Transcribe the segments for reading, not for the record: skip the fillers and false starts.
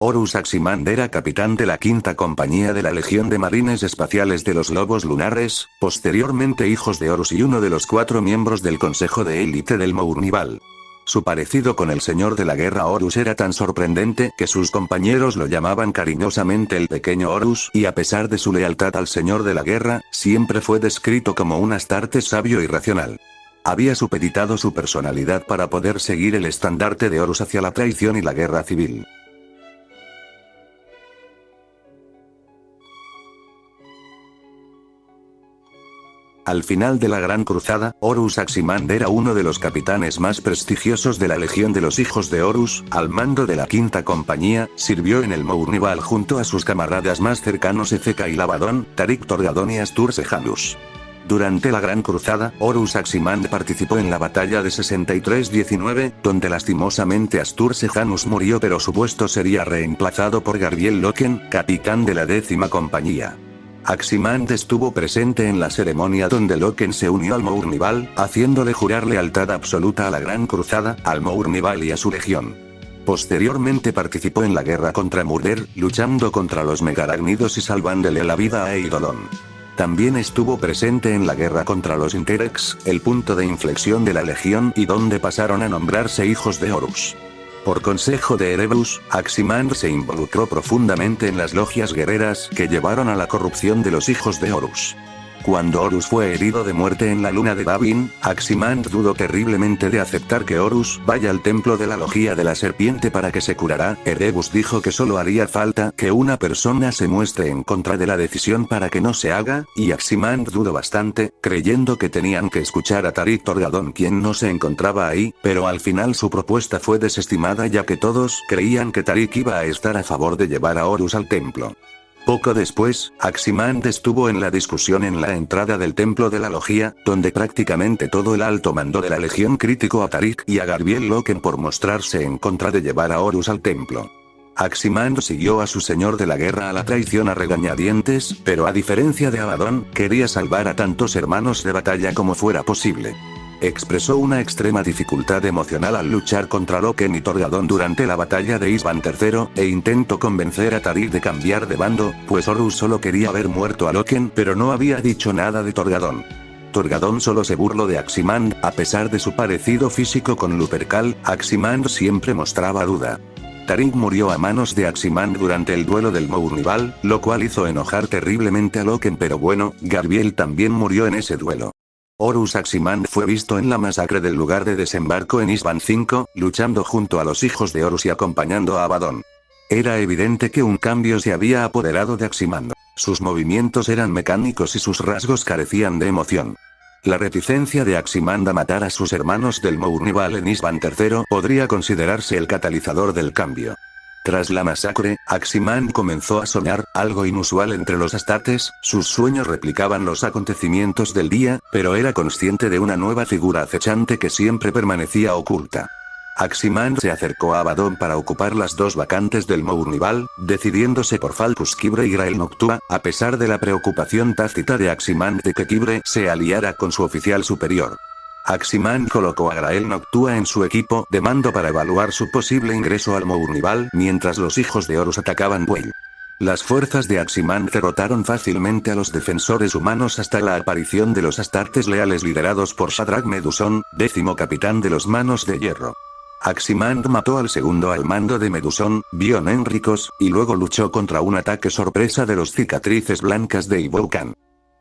Horus Aximand era capitán de la quinta compañía de la Legión de Marines Espaciales de los Lobos Lunares, posteriormente hijos de Horus y uno de los 4 miembros del Consejo de Élite del Mournival. Su parecido con el Señor de la Guerra Horus era tan sorprendente que sus compañeros lo llamaban cariñosamente el pequeño Horus, y a pesar de su lealtad al Señor de la Guerra, siempre fue descrito como un Astarte sabio y racional. Había supeditado su personalidad para poder seguir el estandarte de Horus hacia la traición y la guerra civil. Al final de la Gran Cruzada, Horus Aximand era uno de los capitanes más prestigiosos de la Legión de los Hijos de Horus, al mando de la quinta compañía, sirvió en el Mournival junto a sus camaradas más cercanos Ezeka y Labadón, Tarik Torgadón y Astur Sejanus. Durante la Gran Cruzada, Horus Aximand participó en la batalla de 63-19, donde lastimosamente Astur Sejanus murió, pero su puesto sería reemplazado por Garbiel Loken, capitán de la 10ª compañía. Aximand estuvo presente en la ceremonia donde Loken se unió al Mournival, haciéndole jurar lealtad absoluta a la Gran Cruzada, al Mournival y a su legión. Posteriormente participó en la guerra contra Murder, luchando contra los megarácnidos y salvándole la vida a Eidolon. También estuvo presente en la guerra contra los Interex, el punto de inflexión de la legión y donde pasaron a nombrarse hijos de Horus. Por consejo de Erebus, Aximand se involucró profundamente en las logias guerreras que llevaron a la corrupción de los hijos de Horus. Cuando Horus fue herido de muerte en la luna de Babin, Aximand dudó terriblemente de aceptar que Horus vaya al templo de la logia de la serpiente para que se curara. Erebus dijo que solo haría falta que una persona se muestre en contra de la decisión para que no se haga, y Aximand dudó bastante, creyendo que tenían que escuchar a Tarik Torgadón, quien no se encontraba ahí, pero al final su propuesta fue desestimada ya que todos creían que Tarik iba a estar a favor de llevar a Horus al templo. Poco después, Aximand estuvo en la discusión en la entrada del templo de la logia, donde prácticamente todo el alto mando de la legión criticó a Tarik y a Garbiel Loken por mostrarse en contra de llevar a Horus al templo. Aximand siguió a su señor de la guerra a la traición a regañadientes, pero a diferencia de Abaddon, quería salvar a tantos hermanos de batalla como fuera posible. Expresó una extrema dificultad emocional al luchar contra Loken y Torgadón durante la batalla de Isban III, e intentó convencer a Tarik de cambiar de bando, pues Horus solo quería ver muerto a Loken pero no había dicho nada de Torgadón. Torgadón solo se burló de Aximand, a pesar de su parecido físico con Lupercal, Aximand siempre mostraba duda. Tarik murió a manos de Aximand durante el duelo del Mournival, lo cual hizo enojar terriblemente a Loken, pero bueno, Garbiel también murió en ese duelo. Horus Aximand fue visto en la masacre del lugar de desembarco en Isban V, luchando junto a los hijos de Horus y acompañando a Abaddon. Era evidente que un cambio se había apoderado de Aximand. Sus movimientos eran mecánicos y sus rasgos carecían de emoción. La reticencia de Aximand a matar a sus hermanos del Mournival en Isban III podría considerarse el catalizador del cambio. Tras la masacre, Aximand comenzó a soñar, algo inusual entre los Astartes. Sus sueños replicaban los acontecimientos del día, pero era consciente de una nueva figura acechante que siempre permanecía oculta. Aximand se acercó a Abaddon para ocupar las 2 vacantes del Mournival, decidiéndose por Falcus Quibre y Grael Noctua, a pesar de la preocupación tácita de Aximand de que Quibre se aliara con su oficial superior. Aximand colocó a Grael Noctua en su equipo de mando para evaluar su posible ingreso al Mournival, mientras los hijos de Horus atacaban Buey. Las fuerzas de Aximand derrotaron fácilmente a los defensores humanos hasta la aparición de los Astartes leales liderados por Shadrach Meduson, 10º capitán de los Manos de Hierro. Aximand mató al segundo al mando de Meduson, Bion Enricos, y luego luchó contra un ataque sorpresa de los Cicatrices Blancas de Ivokan.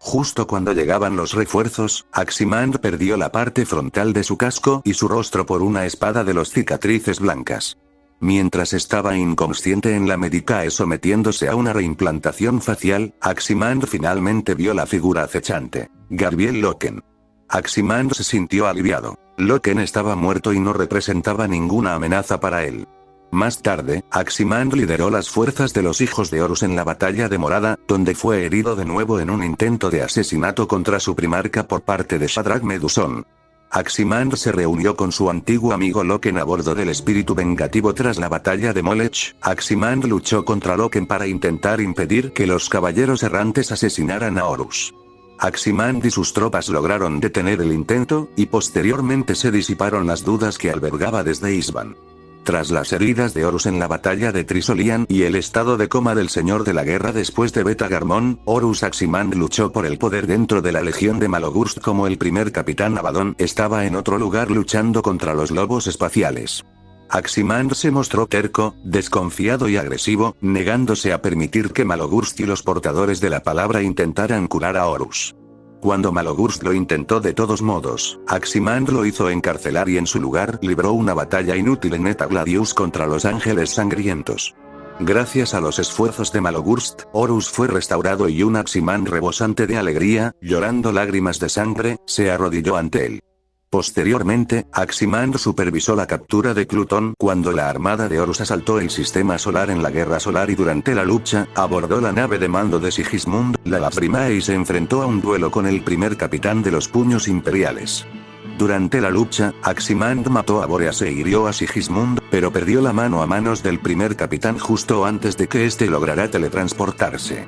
Justo cuando llegaban los refuerzos, Aximand perdió la parte frontal de su casco y su rostro por una espada de los Cicatrices Blancas. Mientras estaba inconsciente en la Medicae sometiéndose a una reimplantación facial, Aximand finalmente vio la figura acechante, Garbiel Loken. Aximand se sintió aliviado. Loken estaba muerto y no representaba ninguna amenaza para él. Más tarde, Aximand lideró las fuerzas de los hijos de Horus en la batalla de Morada, donde fue herido de nuevo en un intento de asesinato contra su primarca por parte de Shadrach Meduson. Aximand se reunió con su antiguo amigo Loken a bordo del espíritu vengativo tras la batalla de Molech. Aximand luchó contra Loken para intentar impedir que los caballeros errantes asesinaran a Horus. Aximand y sus tropas lograron detener el intento, y posteriormente se disiparon las dudas que albergaba desde Isban. Tras las heridas de Horus en la batalla de Trisolian y el estado de coma del señor de la guerra después de Beta Garmón, Horus Aximand luchó por el poder dentro de la legión de Malogurst como el primer capitán. Abaddon estaba en otro lugar luchando contra los lobos espaciales. Aximand se mostró terco, desconfiado y agresivo, negándose a permitir que Malogurst y los portadores de la palabra intentaran curar a Horus. Cuando Malogurst lo intentó de todos modos, Aximand lo hizo encarcelar y en su lugar libró una batalla inútil en Eta Gladius contra los ángeles sangrientos. Gracias a los esfuerzos de Malogurst, Horus fue restaurado y un Aximand rebosante de alegría, llorando lágrimas de sangre, se arrodilló ante él. Posteriormente, Aximand supervisó la captura de Plutón cuando la armada de Horus asaltó el sistema solar en la guerra solar y durante la lucha, abordó la nave de mando de Sigismund, la Laphrimae y se enfrentó a un duelo con el primer capitán de los puños imperiales. Durante la lucha, Aximand mató a Boreas e hirió a Sigismund, pero perdió la mano a manos del primer capitán justo antes de que éste lograra teletransportarse.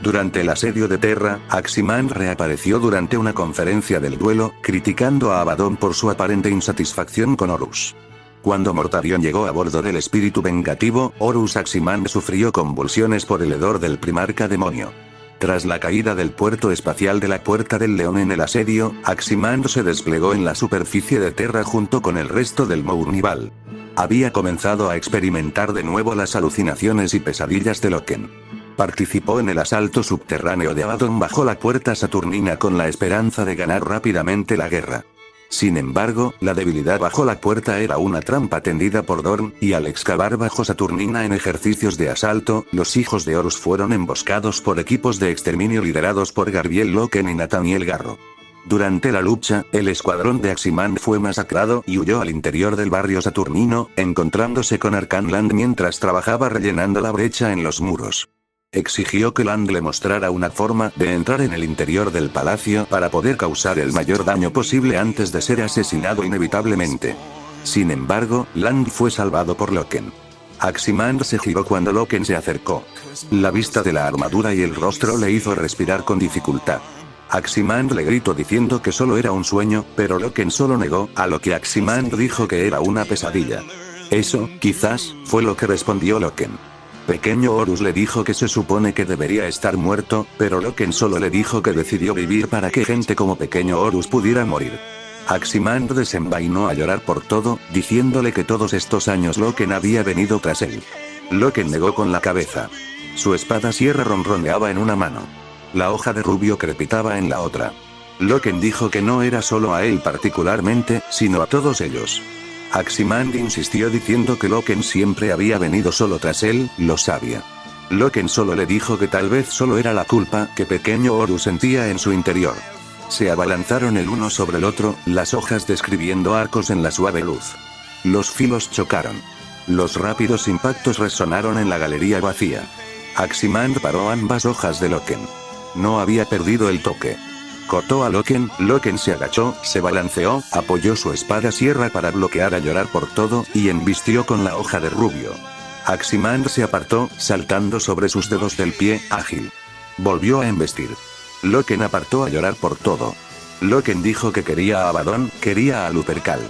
Durante el asedio de Terra, Aximand reapareció durante una conferencia del duelo, criticando a Abaddon por su aparente insatisfacción con Horus. Cuando Mortarion llegó a bordo del espíritu vengativo, Horus Aximand sufrió convulsiones por el hedor del primarca demonio. Tras la caída del puerto espacial de la Puerta del León en el asedio, Aximand se desplegó en la superficie de Terra junto con el resto del Mournival. Había comenzado a experimentar de nuevo las alucinaciones y pesadillas de Loken. Participó en el asalto subterráneo de Abaddon bajo la puerta saturnina con la esperanza de ganar rápidamente la guerra. Sin embargo, la debilidad bajo la puerta era una trampa tendida por Dorn, y al excavar bajo Saturnina en ejercicios de asalto, los hijos de Horus fueron emboscados por equipos de exterminio liderados por Garbiel Loken y Nathaniel Garro. Durante la lucha, el escuadrón de Aximand fue masacrado y huyó al interior del barrio saturnino, encontrándose con Arcan Land mientras trabajaba rellenando la brecha en los muros. Exigió que Land le mostrara una forma de entrar en el interior del palacio para poder causar el mayor daño posible antes de ser asesinado inevitablemente. Sin embargo, Land fue salvado por Loken. Aximand se giró cuando Loken se acercó. La vista de la armadura y el rostro le hizo respirar con dificultad. Aximand le gritó diciendo que solo era un sueño, pero Loken solo negó, a lo que Aximand dijo que era una pesadilla. Eso, quizás, fue lo que respondió Loken. Pequeño Horus le dijo que se supone que debería estar muerto, pero Loken solo le dijo que decidió vivir para que gente como Pequeño Horus pudiera morir. Aximand desenvainó a llorar por todo, diciéndole que todos estos años Loken había venido tras él. Loken negó con la cabeza. Su espada sierra ronroneaba en una mano. La hoja de rubio crepitaba en la otra. Loken dijo que no era solo a él particularmente, sino a todos ellos. Aximand insistió diciendo que Loken siempre había venido solo tras él, lo sabía. Loken solo le dijo que tal vez solo era la culpa que Pequeño Horus sentía en su interior. Se abalanzaron el uno sobre el otro, las hojas describiendo arcos en la suave luz. Los filos chocaron. Los rápidos impactos resonaron en la galería vacía. Aximand paró ambas hojas de Loken. No había perdido el toque. Cortó a Loken, Loken se agachó, se balanceó, apoyó su espada sierra para bloquear a llorar por todo, y embistió con la hoja de rubio. Aximand se apartó, saltando sobre sus dedos del pie, ágil. Volvió a embestir. Loken apartó a llorar por todo. Loken dijo que quería a Abaddon, quería a Lupercal.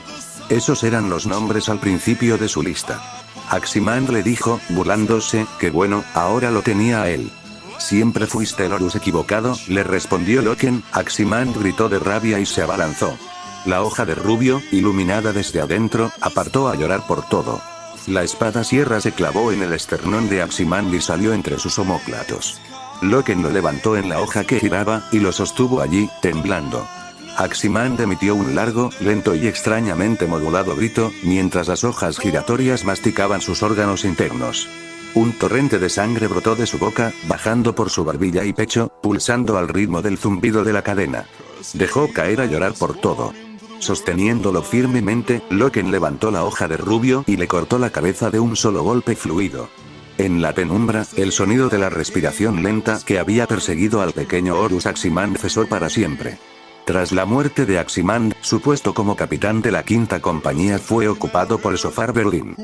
Esos eran los nombres al principio de su lista. Aximand le dijo, burlándose, que bueno, ahora lo tenía a él. Siempre fuiste el Horus equivocado, le respondió Loken. Aximand gritó de rabia y se abalanzó. La hoja de rubio, iluminada desde adentro, apartó a llorar por todo. La espada sierra se clavó en el esternón de Aximand y salió entre sus omóplatos. Loken lo levantó en la hoja que giraba, y lo sostuvo allí, temblando. Aximand emitió un largo, lento y extrañamente modulado grito, mientras las hojas giratorias masticaban sus órganos internos. Un torrente de sangre brotó de su boca, bajando por su barbilla y pecho, pulsando al ritmo del zumbido de la cadena. Dejó caer a llorar por todo. Sosteniéndolo firmemente, Loken levantó la hoja de rubio y le cortó la cabeza de un solo golpe fluido. En la penumbra, el sonido de la respiración lenta que había perseguido al pequeño Horus Aximand cesó para siempre. Tras la muerte de Aximand, su puesto como capitán de la quinta compañía fue ocupado por Sofar Verdin.